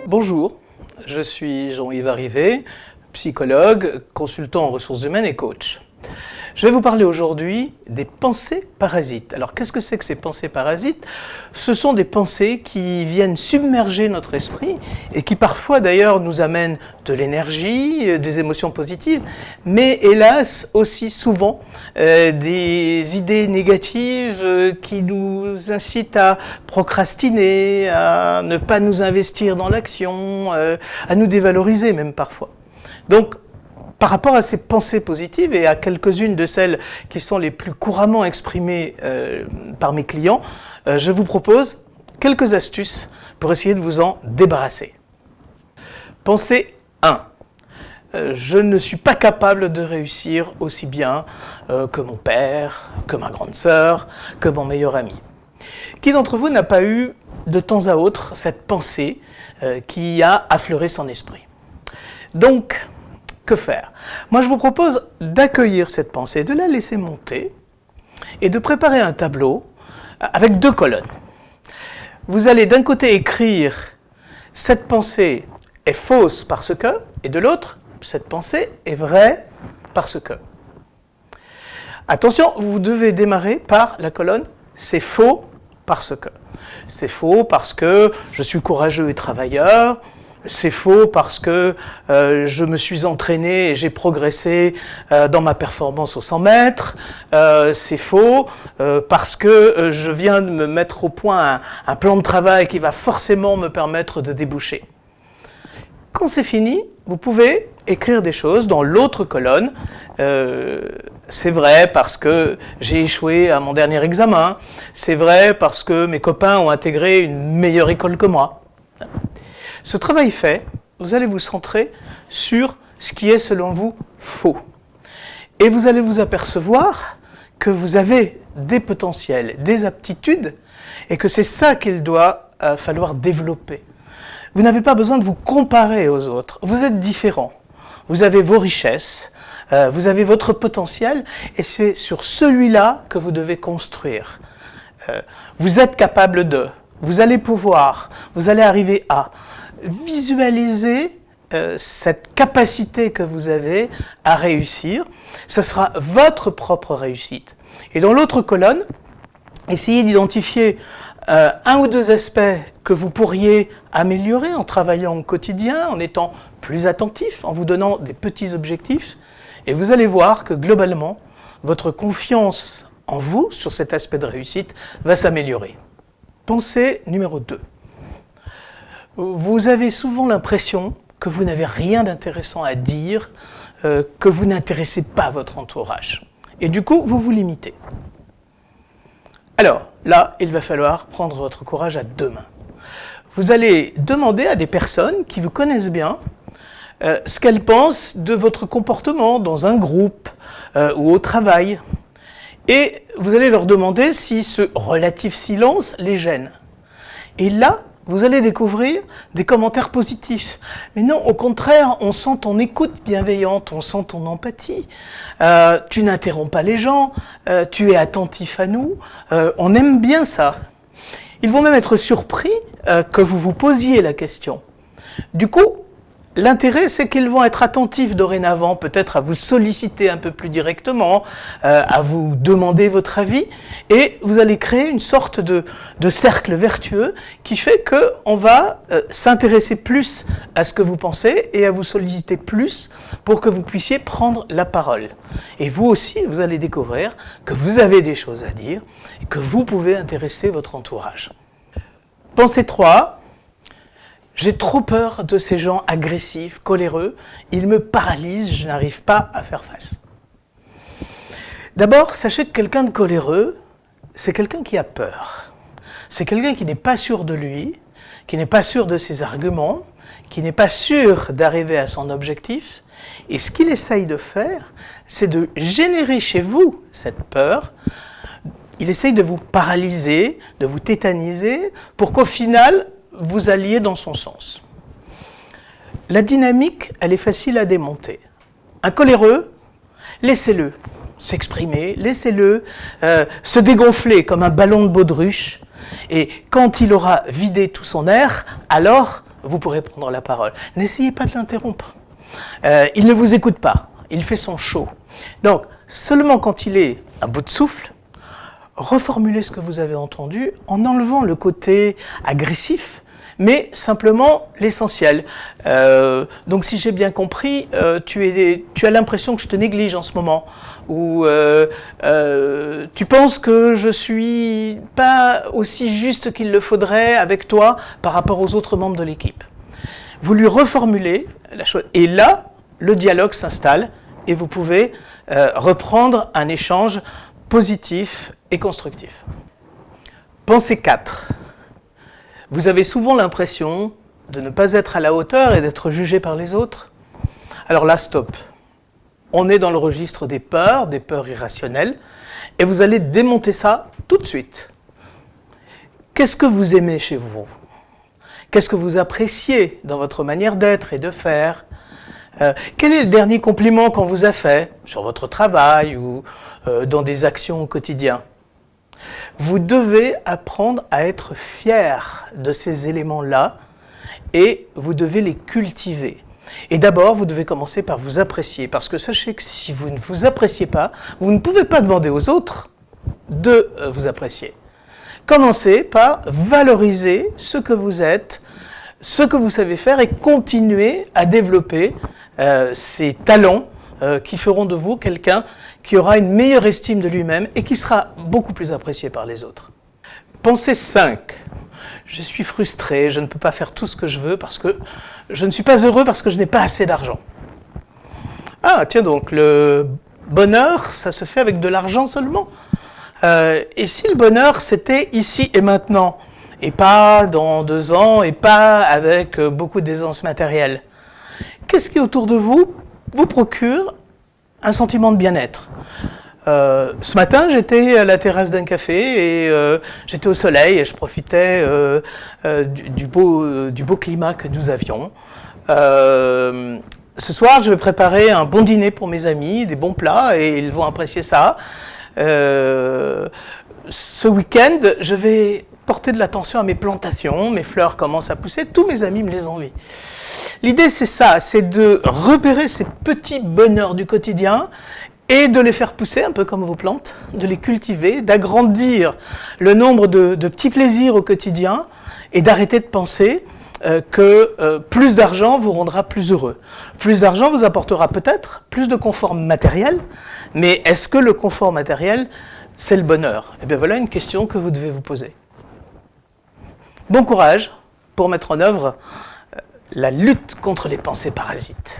Bonjour, je suis Jean-Yves Arrivé, psychologue, consultant en ressources humaines et coach. Je vais vous parler aujourd'hui des pensées parasites. Alors qu'est-ce que c'est que ces pensées parasites? Ce sont des pensées qui viennent submerger notre esprit et qui parfois d'ailleurs nous amènent de l'énergie, des émotions positives, mais hélas aussi souvent des idées négatives qui nous incitent à procrastiner, à ne pas nous investir dans l'action, à nous dévaloriser même parfois. Donc, par rapport à ces pensées positives et à quelques-unes de celles qui sont les plus couramment exprimées par mes clients, je vous propose quelques astuces pour essayer de vous en débarrasser. Pensée 1. Je ne suis pas capable de réussir aussi bien que mon père, que ma grande sœur, que mon meilleur ami. Qui d'entre vous n'a pas eu de temps à autre cette pensée qui a affleuré son esprit? Donc, que faire? Moi, je vous propose d'accueillir cette pensée, de la laisser monter et de préparer un tableau avec 2 colonnes. Vous allez d'un côté écrire « cette pensée est fausse parce que » et de l'autre « cette pensée est vraie parce que ». Attention, vous devez démarrer par la colonne « c'est faux parce que ». C'est faux parce que je suis courageux et travailleur. C'est faux parce que je me suis entraîné et j'ai progressé dans ma performance aux 100 mètres. C'est faux parce que je viens de me mettre au point un plan de travail qui va forcément me permettre de déboucher. Quand c'est fini, vous pouvez écrire des choses dans l'autre colonne. C'est vrai parce que j'ai échoué à mon dernier examen. C'est vrai parce que mes copains ont intégré une meilleure école que moi. Ce travail fait, vous allez vous centrer sur ce qui est selon vous faux. Et vous allez vous apercevoir que vous avez des potentiels, des aptitudes, et que c'est ça qu'il doit falloir développer. Vous n'avez pas besoin de vous comparer aux autres. Vous êtes différents. Vous avez vos richesses, vous avez votre potentiel, et c'est sur celui-là que vous devez construire. Vous êtes capable de, vous allez pouvoir, vous allez arriver à visualiser cette capacité que vous avez à réussir. Ce sera votre propre réussite. Et dans l'autre colonne, essayez d'identifier 1 ou 2 aspects que vous pourriez améliorer en travaillant au quotidien, en étant plus attentif, en vous donnant des petits objectifs. Et vous allez voir que globalement, votre confiance en vous, sur cet aspect de réussite, va s'améliorer. Pensée numéro 2. Vous avez souvent l'impression que vous n'avez rien d'intéressant à dire, que vous n'intéressez pas votre entourage. Et du coup, vous vous limitez. Alors, là, il va falloir prendre votre courage à 2 mains. Vous allez demander à des personnes qui vous connaissent bien ce qu'elles pensent de votre comportement dans un groupe ou au travail. Et vous allez leur demander si ce relatif silence les gêne. Et là, vous allez découvrir des commentaires positifs. Mais non, au contraire, on sent ton écoute bienveillante, on sent ton empathie. Tu n'interromps pas les gens, tu es attentif à nous, on aime bien ça. Ils vont même être surpris que vous vous posiez la question. Du coup, l'intérêt, c'est qu'ils vont être attentifs dorénavant, peut-être à vous solliciter un peu plus directement, à vous demander votre avis, et vous allez créer une sorte de cercle vertueux qui fait qu'on va s'intéresser plus à ce que vous pensez et à vous solliciter plus pour que vous puissiez prendre la parole. Et vous aussi, vous allez découvrir que vous avez des choses à dire et que vous pouvez intéresser votre entourage. Pensée 3. J'ai trop peur de ces gens agressifs, coléreux. Ils me paralysent, je n'arrive pas à faire face. D'abord, sachez que quelqu'un de coléreux, c'est quelqu'un qui a peur. C'est quelqu'un qui n'est pas sûr de lui, qui n'est pas sûr de ses arguments, qui n'est pas sûr d'arriver à son objectif. Et ce qu'il essaye de faire, c'est de générer chez vous cette peur. Il essaye de vous paralyser, de vous tétaniser, pour qu'au final, vous alliez dans son sens. La dynamique, elle est facile à démonter. Un coléreux, laissez-le s'exprimer, laissez-le se dégonfler comme un ballon de baudruche, et quand il aura vidé tout son air, alors vous pourrez prendre la parole. N'essayez pas de l'interrompre. Il ne vous écoute pas, il fait son show. Donc, seulement quand il est à bout de souffle, reformulez ce que vous avez entendu en enlevant le côté agressif, mais simplement l'essentiel. Donc si j'ai bien compris, tu as l'impression que je te néglige en ce moment, ou tu penses que je suis pas aussi juste qu'il le faudrait avec toi par rapport aux autres membres de l'équipe. Vous lui reformulez la chose, et là, le dialogue s'installe, et vous pouvez reprendre un échange positif et constructif. Pensée 4. Vous avez souvent l'impression de ne pas être à la hauteur et d'être jugé par les autres. Alors là, stop. On est dans le registre des peurs irrationnelles, et vous allez démonter ça tout de suite. Qu'est-ce que vous aimez chez vous? Qu'est-ce que vous appréciez dans votre manière d'être et de faire? Quel est le dernier compliment qu'on vous a fait sur votre travail ou dans des actions au quotidien? Vous devez apprendre à être fier de ces éléments-là et vous devez les cultiver. Et d'abord, vous devez commencer par vous apprécier, parce que sachez que si vous ne vous appréciez pas, vous ne pouvez pas demander aux autres de vous apprécier. Commencez par valoriser ce que vous êtes, ce que vous savez faire et continuez à développer ces talents qui feront de vous quelqu'un qui aura une meilleure estime de lui-même et qui sera beaucoup plus apprécié par les autres. Pensée 5. Je suis frustré, je ne peux pas faire tout ce que je veux parce que je ne suis pas heureux parce que je n'ai pas assez d'argent. Ah, tiens donc, le bonheur, ça se fait avec de l'argent seulement. Et si le bonheur, c'était ici et maintenant, et pas dans 2 ans, et pas avec beaucoup d'aisance matérielle? Qu'est-ce qui, autour de vous procure un sentiment de bien-être? Ce matin, j'étais à la terrasse d'un café et j'étais au soleil et je profitais du beau climat que nous avions. Ce soir, je vais préparer un bon dîner pour mes amis, des bons plats et ils vont apprécier ça. Ce week-end, je vais porter de l'attention à mes plantations, mes fleurs commencent à pousser, tous mes amis me les envient. L'idée, c'est ça, c'est de repérer ces petits bonheurs du quotidien et de les faire pousser, un peu comme vos plantes, de les cultiver, d'agrandir le nombre de petits plaisirs au quotidien et d'arrêter de penser que plus d'argent vous rendra plus heureux. Plus d'argent vous apportera peut-être plus de confort matériel, mais est-ce que le confort matériel, c'est le bonheur? Eh bien voilà une question que vous devez vous poser. Bon courage pour mettre en œuvre la lutte contre les pensées parasites.